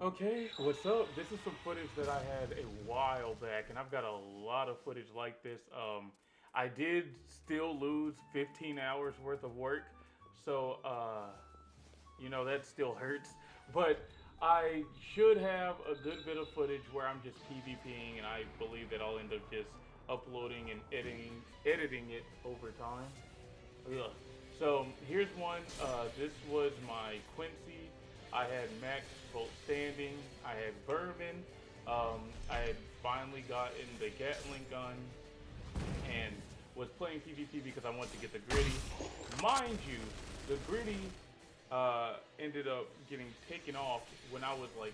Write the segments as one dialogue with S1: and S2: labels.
S1: Okay, what's up? This is some footage that I had a while back, and I've got a lot of footage like this. I did still lose 15 hours worth of work, so that still hurts. But I should have a good bit of footage where I'm just PvPing, and I believe that I'll end up just uploading and editing it over time. Ugh. So here's one. This was my Quincy. I had Max Bolt Standing. I had Vermin. I had finally gotten the Gatling gun and was playing PvP because I wanted to get the gritty. Mind you, the gritty ended up getting taken off when I was like,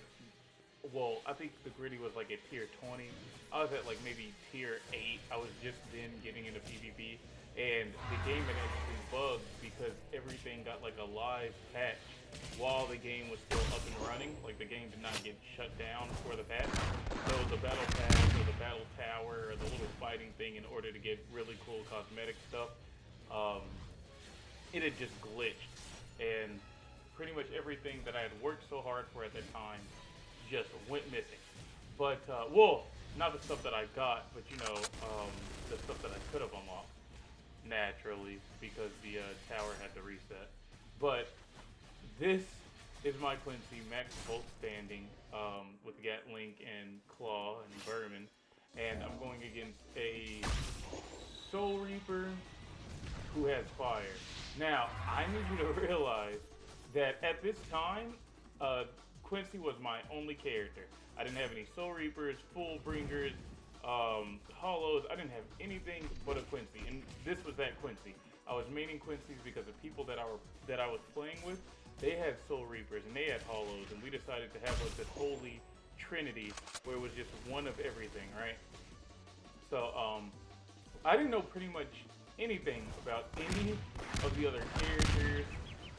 S1: well, I think the gritty was like at tier 20. I was at like maybe tier 8. I was just then getting into PvP, and the game had actually bugged because everything got like a live patch while the game was still up and running. Like the game did not get shut down for the patch. So the battle pass or the battle tower or the little fighting thing in order to get really cool cosmetic stuff, um, it had just glitched, and pretty much everything that I had worked so hard for at that time just went missing. But well, not the stuff that I got, but the stuff that I could have unlocked naturally because the tower had to reset. But this is my Quincy Max Bolt standing with Gatling and Claw and Vermin, and I'm going against a Soul Reaper who has fire. Now, I need you to realize that at this time, Quincy was my only character. I didn't have any Soul Reapers, Full Bringers, Hollows. I didn't have anything but a Quincy, and this was that Quincy. I was maining Quincy's because the people that I was playing with, they had Soul Reapers and they had Hollows, and we decided to have like this holy trinity where it was just one of everything, right? So I didn't know pretty much anything about any of the other characters,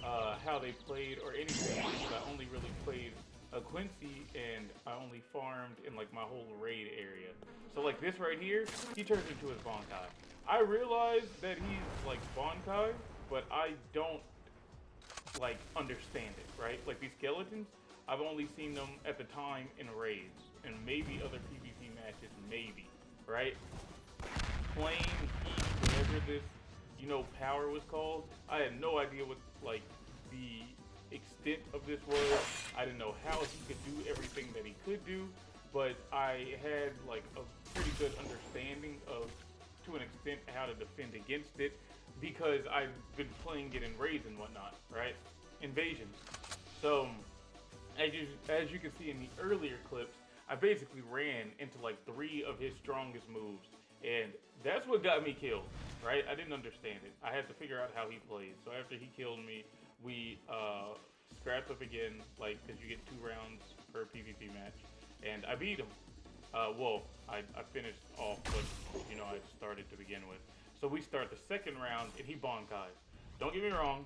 S1: how they played, or anything. Because I only really played a Quincy, and I only farmed in like my whole raid area. So like this right here, he turns into his Bonkai. I realize that he's like Bonkai, but I don't like understand it, right? Like these skeletons, I've only seen them at the time in raids and maybe other PvP matches, maybe, right? Flame, heat, whatever this, power was called. I had no idea what like the extent of this was. I didn't know how he could do everything that he could do, but I had like a pretty good understanding of, to an extent, how to defend against it because I've been playing it in raids and whatnot, right? Invasions. So as you can see in the earlier clips, I basically ran into like three of his strongest moves, and that's what got me killed. Right? I didn't understand it. I had to figure out how he played. So after he killed me, we scrapped up again, like because you get 2 rounds per PvP match, and I beat him. I finished off what I started to begin with. So we start the second round, and he bonkais. Don't get me wrong,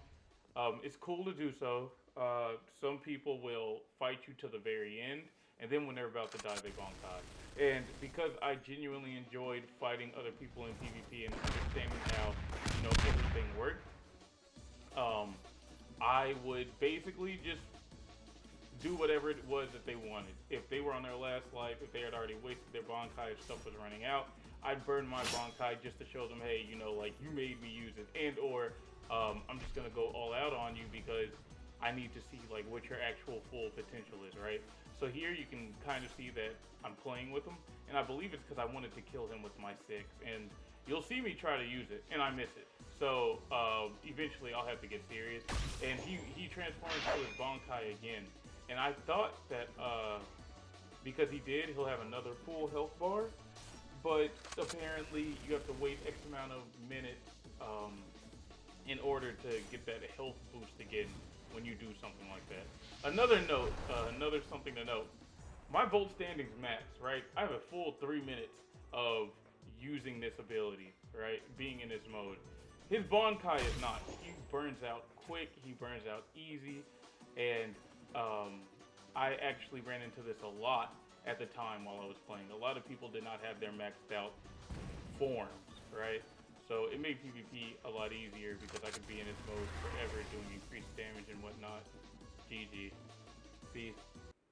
S1: it's cool to do so. Some people will fight you to the very end, and then when they're about to die, they bonkai. And because I genuinely enjoyed fighting other people in PvP and understanding how everything worked, um, I would basically just do whatever it was that they wanted. If they were on their last life, if they had already wasted their Bonkai, if stuff was running out, I'd burn my Bonkai just to show them, hey, like you made me use it, and or I'm just gonna go all out on you because I need to see like what your actual full potential is, right? So here you can kind of see that I'm playing with him, and I believe it's because I wanted to kill him with my 6, and you'll see me try to use it, and I miss it. So eventually I'll have to get serious, and he transforms to his Bonkai again, and I thought that because he did, he'll have another full health bar, but apparently you have to wait X amount of minutes in order to get that health boost again when you do something like that. Another something to note. My Bolt Standing's max, right? I have a full 3 minutes of using this ability, right? Being in this mode. His Bonkai is not. He burns out quick, he burns out easy, and I actually ran into this a lot at the time while I was playing. A lot of people did not have their maxed out forms, right? So it made PvP a lot easier because I could be in this mode forever doing increased damage and whatnot. GG. See,